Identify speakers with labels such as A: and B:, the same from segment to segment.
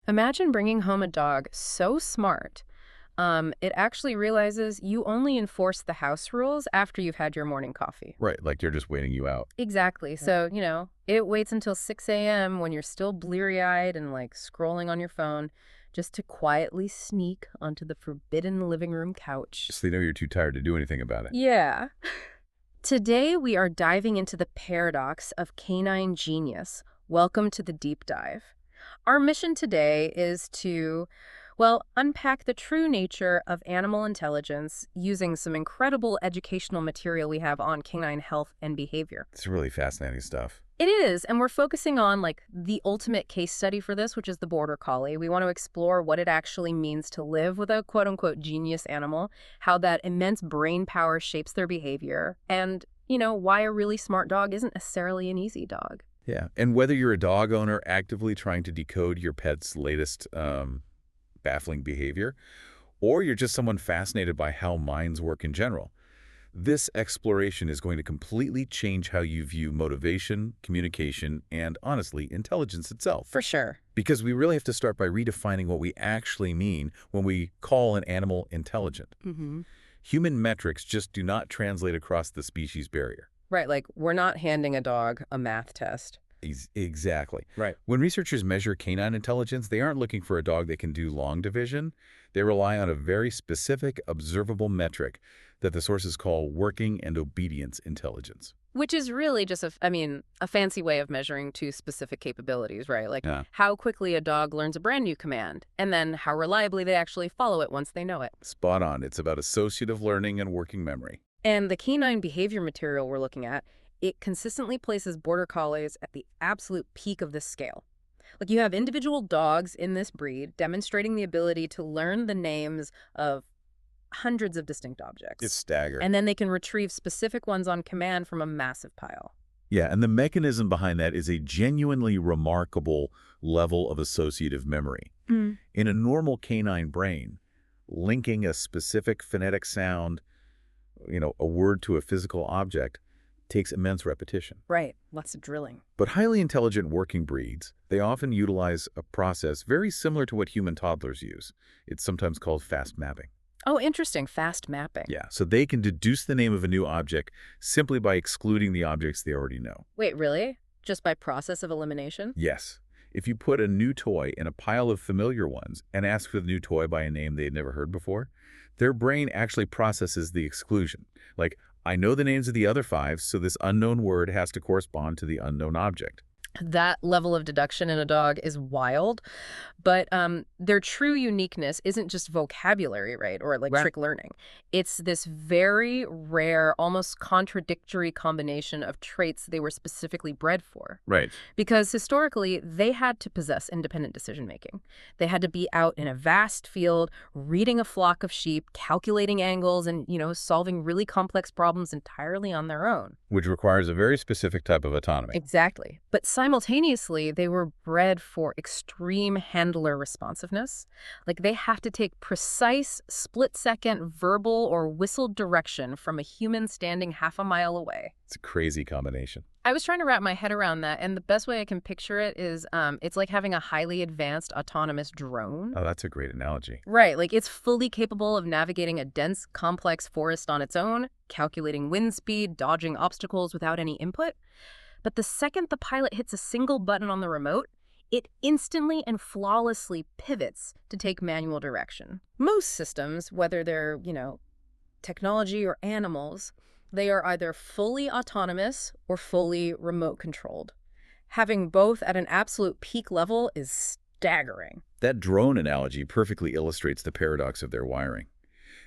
A: Imagine bringing home a dog so smart, it actually realizes you only enforce the house rules after you've had your morning coffee.
B: Right, like they're just waiting you out.
A: Exactly. So, it waits until 6 a.m. when you're still bleary-eyed and like scrolling on your phone just to quietly sneak onto the forbidden living room couch.
B: So they know you're too tired to do anything about it.
A: Yeah. Today, we are diving into the paradox of canine genius. Welcome to the deep dive. Our mission today is to, well, unpack the true nature of animal intelligence using some incredible educational material we have on canine health and behavior.
B: It's really fascinating stuff.
A: It is, and we're focusing on like the ultimate case study for this, which is the Border Collie. We want to explore what it actually means to live with a quote-unquote genius animal, how that immense brain power shapes their behavior, and, why a really smart dog isn't necessarily an easy dog.
B: Yeah, and whether you're a dog owner actively trying to decode your pet's latest baffling behavior, or you're just someone fascinated by how minds work in general, this exploration is going to completely change how you view motivation, communication, and, honestly, intelligence itself.
A: For sure.
B: Because we really have to start by redefining what we actually mean when we call an animal intelligent.
A: Mm-hmm.
B: Human metrics just do not translate across the species barrier.
A: Right, like we're not handing a dog a math test.
B: Exactly.
C: Right.
B: When researchers measure canine intelligence, they aren't looking for a dog that can do long division. They rely on a very specific, observable metric that the sources call working and obedience intelligence.
A: Which is really just a fancy way of measuring two specific capabilities, right? Like
B: Yeah.
A: how quickly a dog learns a brand new command, and then how reliably they actually follow it once they know it.
B: Spot on. It's about associative learning and working memory.
A: And the canine behavior material we're looking at, it consistently places Border Collies at the absolute peak of this scale. Like you have individual dogs in this breed demonstrating the ability to learn the names of hundreds of distinct objects.
B: It's staggering.
A: And then they can retrieve specific ones on command from a massive pile.
B: Yeah, and the mechanism behind that is a genuinely remarkable level of associative memory.
A: Mm.
B: In a normal canine brain, linking a specific phonetic sound, a word to a physical object, takes immense repetition.
A: Right, lots of drilling.
B: But highly intelligent working breeds, they often utilize a process very similar to what human toddlers use. It's sometimes called fast mapping.
A: Oh, interesting. Fast mapping.
B: Yeah, so they can deduce the name of a new object simply by excluding the objects they already know.
A: Wait, really? Just by process of elimination?
B: Yes. If you put a new toy in a pile of familiar ones and ask for the new toy by a name they had never heard before, their brain actually processes the exclusion. Like, I know the names of the other five, so this unknown word has to correspond to the unknown object.
A: That level of deduction in a dog is wild, but their true uniqueness isn't just vocabulary, right, or like
C: Right.
A: trick learning. It's this very rare, almost contradictory combination of traits they were specifically bred for.
B: Right.
A: Because historically, they had to possess independent decision-making. They had to be out in a vast field, reading a flock of sheep, calculating angles, and, solving really complex problems entirely on their own.
B: Which requires a very specific type of autonomy.
A: Exactly. But simultaneously, they were bred for extreme handler responsiveness. Like they have to take precise, split-second verbal or whistled direction from a human standing half a mile away.
B: It's a crazy combination.
A: I was trying to wrap my head around that, and the best way I can picture it is it's like having a highly advanced autonomous drone.
B: Oh, that's a great analogy.
A: Right, like it's fully capable of navigating a dense, complex forest on its own, calculating wind speed, dodging obstacles without any input. But the second the pilot hits a single button on the remote, it instantly and flawlessly pivots to take manual direction. Most systems, whether they're, technology or animals, they are either fully autonomous or fully remote controlled. Having both at an absolute peak level is staggering.
B: That drone analogy perfectly illustrates the paradox of their wiring.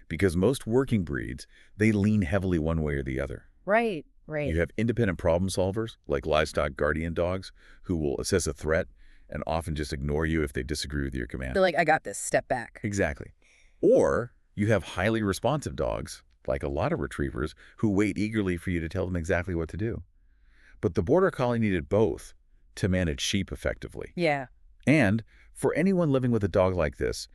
B: Because most working breeds, they lean heavily one way or the other.
A: Right.
B: You have independent problem solvers, like livestock guardian dogs, who will assess a threat and often just ignore you if they disagree with your command.
A: They're like, I got this, step back.
B: Exactly. Or you have highly responsive dogs, like a lot of retrievers, who wait eagerly for you to tell them exactly what to do. But the Border Collie needed both to manage sheep effectively.
A: Yeah.
B: And for anyone living with a dog like this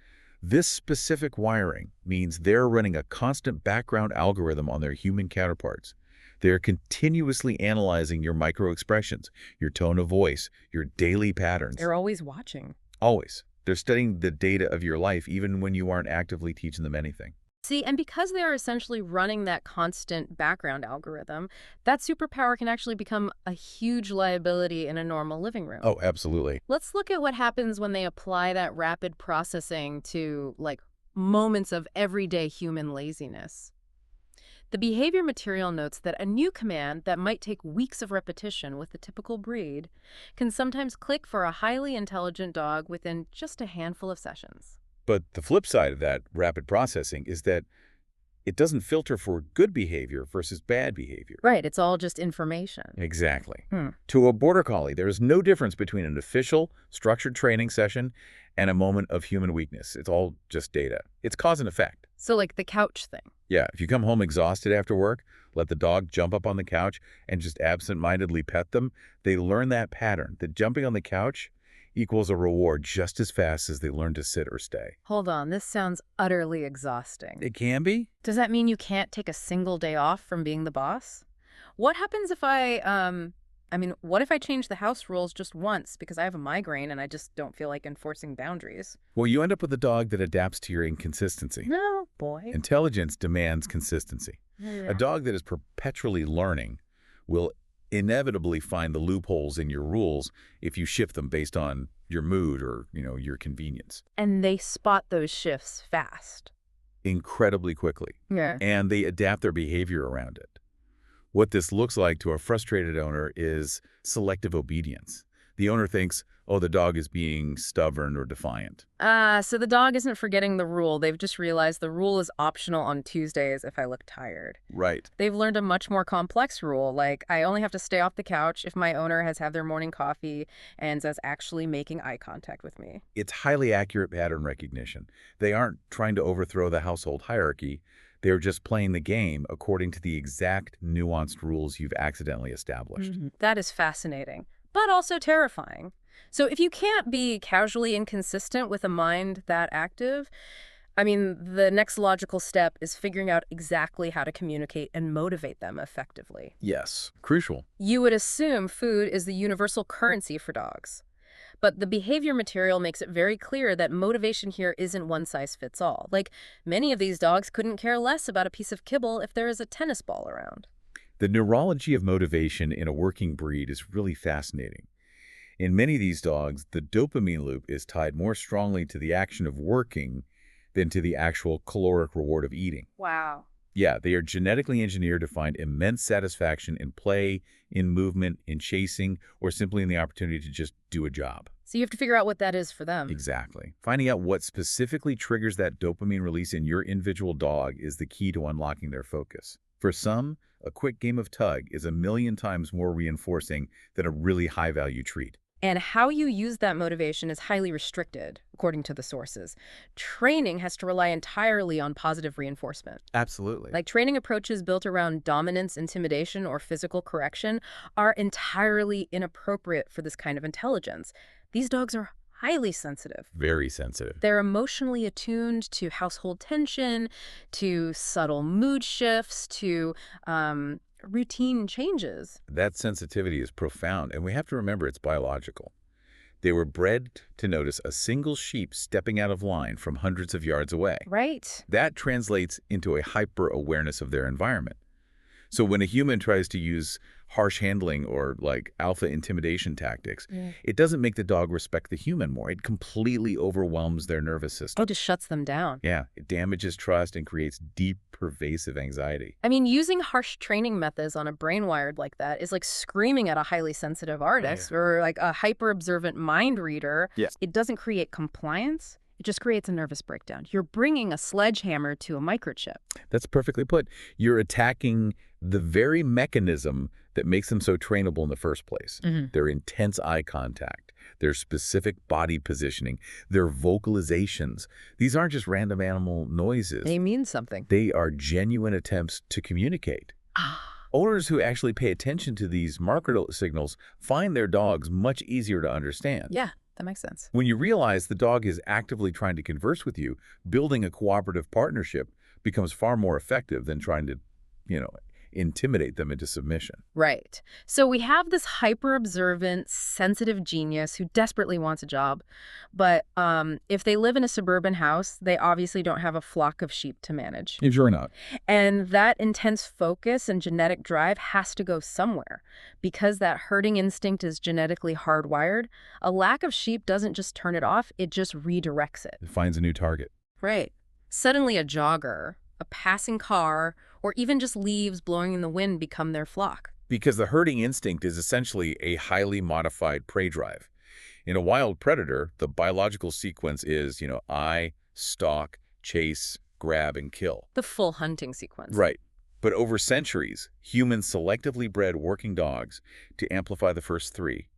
B: specific wiring means they're running a constant background algorithm on their human counterparts. They're continuously analyzing your micro-expressions, your tone of voice, your daily patterns.
A: They're always watching.
B: Always. They're studying the data of your life even when you aren't actively teaching them anything.
A: See, and because they are essentially running that constant background algorithm, that superpower can actually become a huge liability in a normal living room.
B: Oh, absolutely.
A: Let's look at what happens when they apply that rapid processing to, like, moments of everyday human laziness. The behavior material notes that a new command that might take weeks of repetition with the typical breed can sometimes click for a highly intelligent dog within just a handful of sessions.
B: But the flip side of that rapid processing is that it doesn't filter for good behavior versus bad behavior.
A: Right, it's all just information.
B: Exactly.
A: Hmm.
B: To a Border Collie, there is no difference between an official, structured training session and a moment of human weakness. It's all just data. It's cause and effect.
A: So, like the couch thing.
B: Yeah, if you come home exhausted after work, let the dog jump up on the couch and just absent-mindedly pet them, they learn that pattern, that jumping on the couch equals a reward just as fast as they learn to sit or stay.
A: Hold on, this sounds utterly exhausting.
B: It can be.
A: Does that mean you can't take a single day off from being the boss? What happens if what if I change the house rules just once because I have a migraine and I just don't feel like enforcing boundaries?
B: Well, you end up with a dog that adapts to your inconsistency.
A: No, boy.
B: Intelligence demands consistency.
A: Yeah.
B: A dog that is perpetually learning will inevitably find the loopholes in your rules if you shift them based on your mood or, your convenience.
A: And they spot those shifts fast.
B: Incredibly quickly.
A: Yeah.
B: And they adapt their behavior around it. What this looks like to a frustrated owner is selective obedience. The owner thinks, oh, the dog is being stubborn or defiant.
A: So the dog isn't forgetting the rule. They've just realized the rule is optional on Tuesdays if I look tired.
B: Right.
A: They've learned a much more complex rule, like I only have to stay off the couch if my owner has had their morning coffee and is actually making eye contact with me.
B: It's highly accurate pattern recognition. They aren't trying to overthrow the household hierarchy. They're just playing the game according to the exact nuanced rules you've accidentally established.
A: That is fascinating, but also terrifying. So if you can't be casually inconsistent with a mind that active, the next logical step is figuring out exactly how to communicate and motivate them effectively.
B: Yes, crucial.
A: You would assume food is the universal currency for dogs. But the behavior material makes it very clear that motivation here isn't one size fits all. Like, many of these dogs couldn't care less about a piece of kibble if there is a tennis ball around.
B: The neurology of motivation in a working breed is really fascinating. In many of these dogs, the dopamine loop is tied more strongly to the action of working than to the actual caloric reward of eating.
A: Wow.
B: Yeah, they are genetically engineered to find immense satisfaction in play, in movement, in chasing, or simply in the opportunity to just do a job.
A: So you have to figure out what that is for them.
B: Exactly. Finding out what specifically triggers that dopamine release in your individual dog is the key to unlocking their focus. For some, a quick game of tug is 1,000,000 times more reinforcing than a really high-value treat.
A: And how you use that motivation is highly restricted, according to the sources. Training has to rely entirely on positive reinforcement.
B: Absolutely.
A: Like training approaches built around dominance, intimidation, or physical correction are entirely inappropriate for this kind of intelligence. These dogs are highly sensitive.
B: Very sensitive.
A: They're emotionally attuned to household tension, to subtle mood shifts, to routine changes.
B: That sensitivity is profound, and we have to remember it's biological. They were bred to notice a single sheep stepping out of line from hundreds of yards away.
A: Right.
B: That translates into a hyper-awareness of their environment. So when a human tries to use harsh handling or alpha intimidation tactics, it doesn't make the dog respect the human more. It completely overwhelms their nervous system.
A: It just shuts them down.
B: Yeah, it damages trust and creates deep, pervasive anxiety.
A: Using harsh training methods on a brain wired like that is like screaming at a highly sensitive artist or like a hyper-observant mind reader.
B: Yes.
A: It doesn't create compliance. It just creates a nervous breakdown. You're bringing a sledgehammer to a microchip.
B: That's perfectly put. You're attacking the very mechanism that makes them so trainable in the first place. Their intense eye contact, their specific body positioning, their vocalizations. These aren't just random animal noises.
A: They mean something.
B: They are genuine attempts to communicate. Owners who actually pay attention to these marker signals find their dogs much easier to understand.
A: Yeah, that makes sense.
B: When you realize the dog is actively trying to converse with you, building a cooperative partnership becomes far more effective than trying to, intimidate them into submission.
A: Right. So we have this hyper-observant, sensitive genius who desperately wants a job. But if they live in a suburban house, they obviously don't have a flock of sheep to manage.
B: If you're not.
A: And that intense focus and genetic drive has to go somewhere. Because that herding instinct is genetically hardwired, a lack of sheep doesn't just turn it off, it just redirects it.
B: It finds a new target.
A: Right. Suddenly a jogger, a passing car, or even just leaves blowing in the wind become their flock.
B: Because the herding instinct is essentially a highly modified prey drive. In a wild predator, the biological sequence is, eye, stalk, chase, grab, and kill.
A: The full hunting sequence.
B: Right. But over centuries, humans selectively bred working dogs to amplify the first three: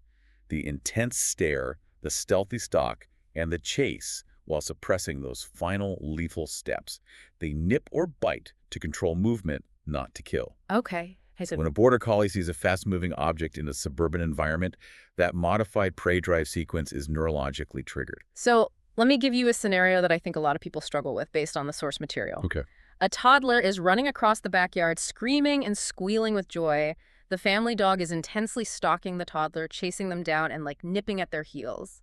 B: the intense stare, the stealthy stalk, and the chase, while suppressing those final lethal steps. They nip or bite to control movement, not to kill.
A: Okay. So
B: When a border collie sees a fast-moving object in a suburban environment, that modified prey drive sequence is neurologically triggered.
A: let me give you a scenario that I think a lot of people struggle with based on the source material.
B: Okay.
A: A toddler is running across the backyard, screaming and squealing with joy. The family dog is intensely stalking the toddler, chasing them down and nipping at their heels.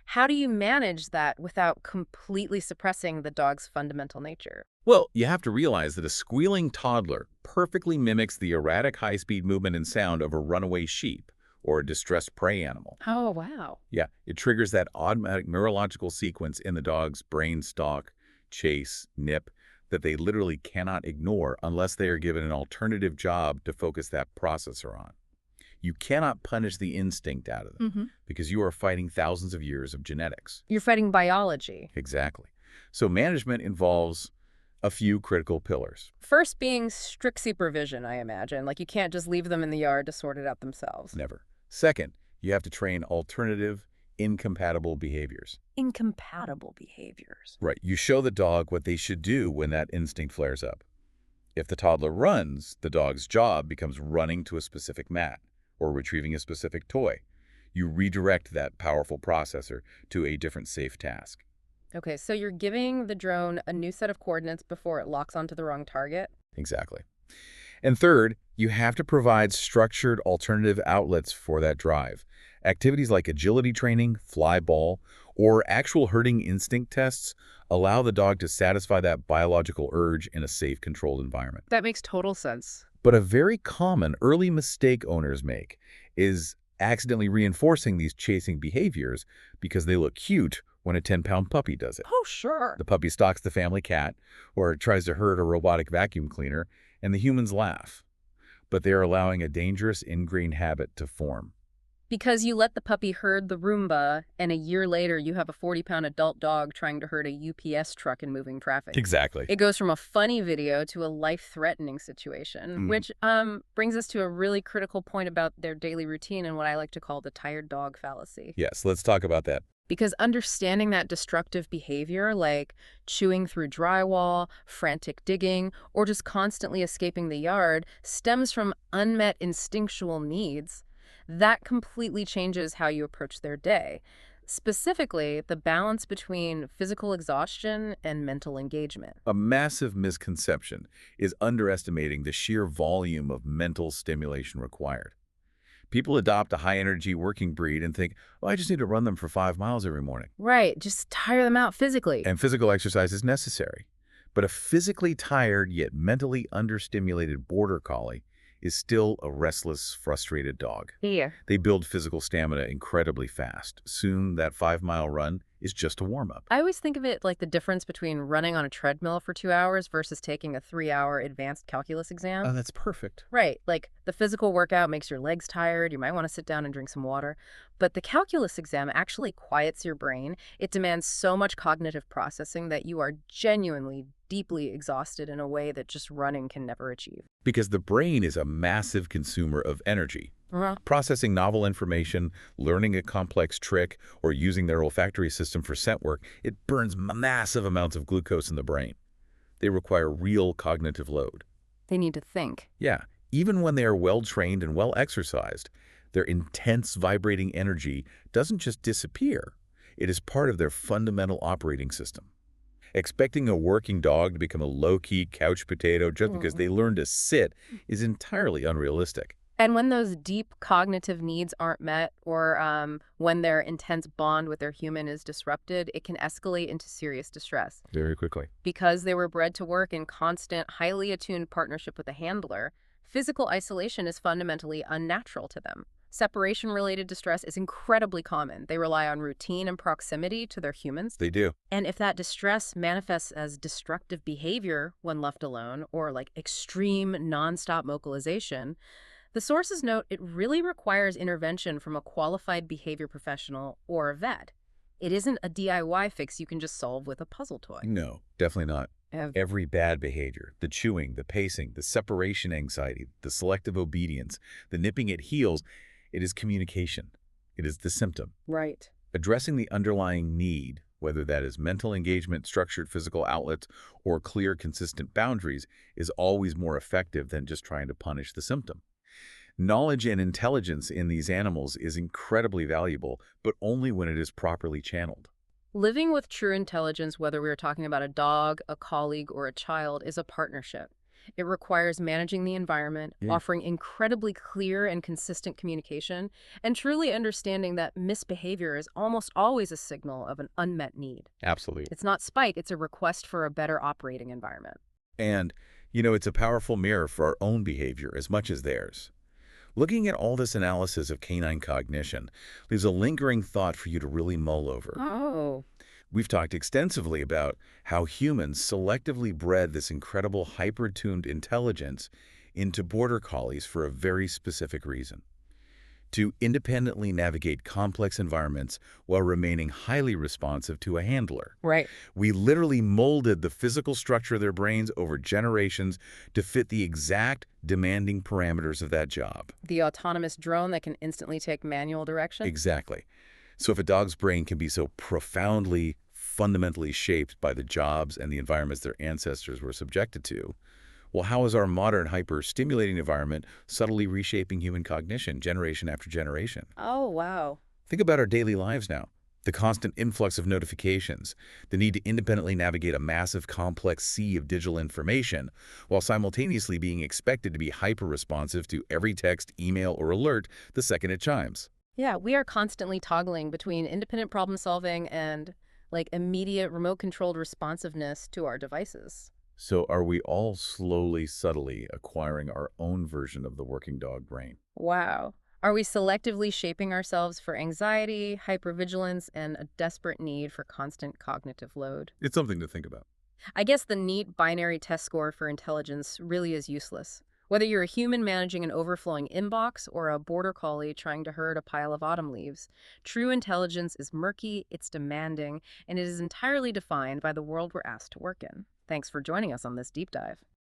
A: How do you manage that without completely suppressing the dog's fundamental nature?
B: Well, you have to realize that a squealing toddler perfectly mimics the erratic high-speed movement and sound of a runaway sheep or a distressed prey animal.
A: Oh, wow.
B: Yeah, it triggers that automatic neurological sequence in the dog's brain: stalk, chase, nip, that they literally cannot ignore unless they are given an alternative job to focus that processor on. You cannot punish the instinct out of them because you are fighting thousands of years of genetics.
A: You're fighting biology.
B: Exactly. So management involves a few critical pillars.
A: First being strict supervision, I imagine. You can't just leave them in the yard to sort it out themselves.
B: Never. Second, you have to train alternative, incompatible behaviors.
A: Incompatible behaviors.
B: Right. You show the dog what they should do when that instinct flares up. If the toddler runs, the dog's job becomes running to a specific mat or retrieving a specific toy. You redirect that powerful processor to a different safe task.
A: Okay, so you're giving the drone a new set of coordinates before it locks onto the wrong target?
B: Exactly. And third, you have to provide structured alternative outlets for that drive. Activities like agility training, fly ball, or actual herding instinct tests allow the dog to satisfy that biological urge in a safe, controlled environment.
A: That makes total sense.
B: But a very common early mistake owners make is accidentally reinforcing these chasing behaviors because they look cute when a 10-pound puppy does it.
A: Oh, sure.
B: The puppy stalks the family cat or tries to herd a robotic vacuum cleaner, and the humans laugh. But they're allowing a dangerous ingrained habit to form.
A: Because you let the puppy herd the Roomba, and a year later you have a 40-pound adult dog trying to herd a UPS truck in moving traffic.
B: Exactly.
A: It goes from a funny video to a life-threatening situation, which brings us to a really critical point about their daily routine and what I like to call the tired dog fallacy.
B: Yes, let's talk about that.
A: Because understanding that destructive behavior, like chewing through drywall, frantic digging, or just constantly escaping the yard, stems from unmet instinctual needs, that completely changes how you approach their day. Specifically, the balance between physical exhaustion and mental engagement.
B: A massive misconception is underestimating the sheer volume of mental stimulation required. People adopt a high-energy working breed and think, oh, I just need to run them for 5 miles every morning.
A: Right, just tire them out physically.
B: And physical exercise is necessary. But a physically tired yet mentally understimulated border collie is still a restless, frustrated dog.
A: Yeah.
B: They build physical stamina incredibly fast. Soon, that 5-mile run is just a warm-up.
A: I always think of it like the difference between running on a treadmill for 2 hours versus taking a 3-hour advanced calculus exam.
B: Oh, that's perfect.
A: Right, the physical workout makes your legs tired, you might want to sit down and drink some water, but the calculus exam actually quiets your brain. It demands so much cognitive processing that you are genuinely, deeply exhausted in a way that just running can never achieve.
B: Because the brain is a massive consumer of energy. Processing novel information, learning a complex trick, or using their olfactory system for scent work, it burns massive amounts of glucose in the brain. They require real cognitive load.
A: They need to think.
B: Yeah, even when they are well-trained and well-exercised, their intense vibrating energy doesn't just disappear. It is part of their fundamental operating system. Expecting a working dog to become a low-key couch potato just because
A: Mm.
B: they learn to sit is entirely unrealistic.
A: And when those deep cognitive needs aren't met, or when their intense bond with their human is disrupted, it can escalate into serious distress.
B: Very quickly.
A: Because they were bred to work in constant, highly attuned partnership with a handler, physical isolation is fundamentally unnatural to them. Separation-related distress is incredibly common. They rely on routine and proximity to their humans.
B: They do.
A: And if that distress manifests as destructive behavior when left alone, or like extreme nonstop vocalization, the sources note it really requires intervention from a qualified behavior professional or a vet. It isn't a DIY fix you can just solve with a puzzle toy.
B: No, definitely not.
A: Ev-
B: Every bad behavior, the chewing, the pacing, the separation anxiety, the selective obedience, the nipping at heels, it is communication. It is the symptom.
A: Right.
B: Addressing the underlying need, whether that is mental engagement, structured physical outlets, or clear, consistent boundaries, is always more effective than just trying to punish the symptom. Knowledge and intelligence in these animals is incredibly valuable, but only when it is properly channeled.
A: Living with true intelligence, whether we are talking about a dog, a colleague, or a child, is a partnership. It requires managing the environment,
B: Yeah.
A: offering incredibly clear and consistent communication, and truly understanding that misbehavior is almost always a signal of an unmet need.
B: Absolutely.
A: It's not spite, it's a request for a better operating environment.
B: And, it's a powerful mirror for our own behavior as much as theirs. Looking at all this analysis of canine cognition leaves a lingering thought for you to really mull over.
A: Oh.
B: We've talked extensively about how humans selectively bred this incredible hyper-tuned intelligence into border collies for a very specific reason: to independently navigate complex environments while remaining highly responsive to a handler.
A: Right.
B: We literally molded the physical structure of their brains over generations to fit the exact demanding parameters of that job.
A: The autonomous drone that can instantly take manual direction?
B: Exactly. So if a dog's brain can be so profoundly, fundamentally shaped by the jobs and the environments their ancestors were subjected to, well, how is our modern hyper-stimulating environment subtly reshaping human cognition generation after generation?
A: Oh, wow.
B: Think about our daily lives now. The constant influx of notifications, the need to independently navigate a massive, complex sea of digital information, while simultaneously being expected to be hyper-responsive to every text, email, or alert the second it chimes.
A: Yeah, we are constantly toggling between independent problem solving and like immediate remote controlled responsiveness to our devices.
B: So are we all slowly, subtly acquiring our own version of the working dog brain?
A: Wow. Are we selectively shaping ourselves for anxiety, hypervigilance, and a desperate need for constant cognitive load?
B: It's something to think about.
A: I guess the neat binary test score for intelligence really is useless. Whether you're a human managing an overflowing inbox or a border collie trying to herd a pile of autumn leaves, true intelligence is murky, it's demanding, and it is entirely defined by the world we're asked to work in. Thanks for joining us on this deep dive.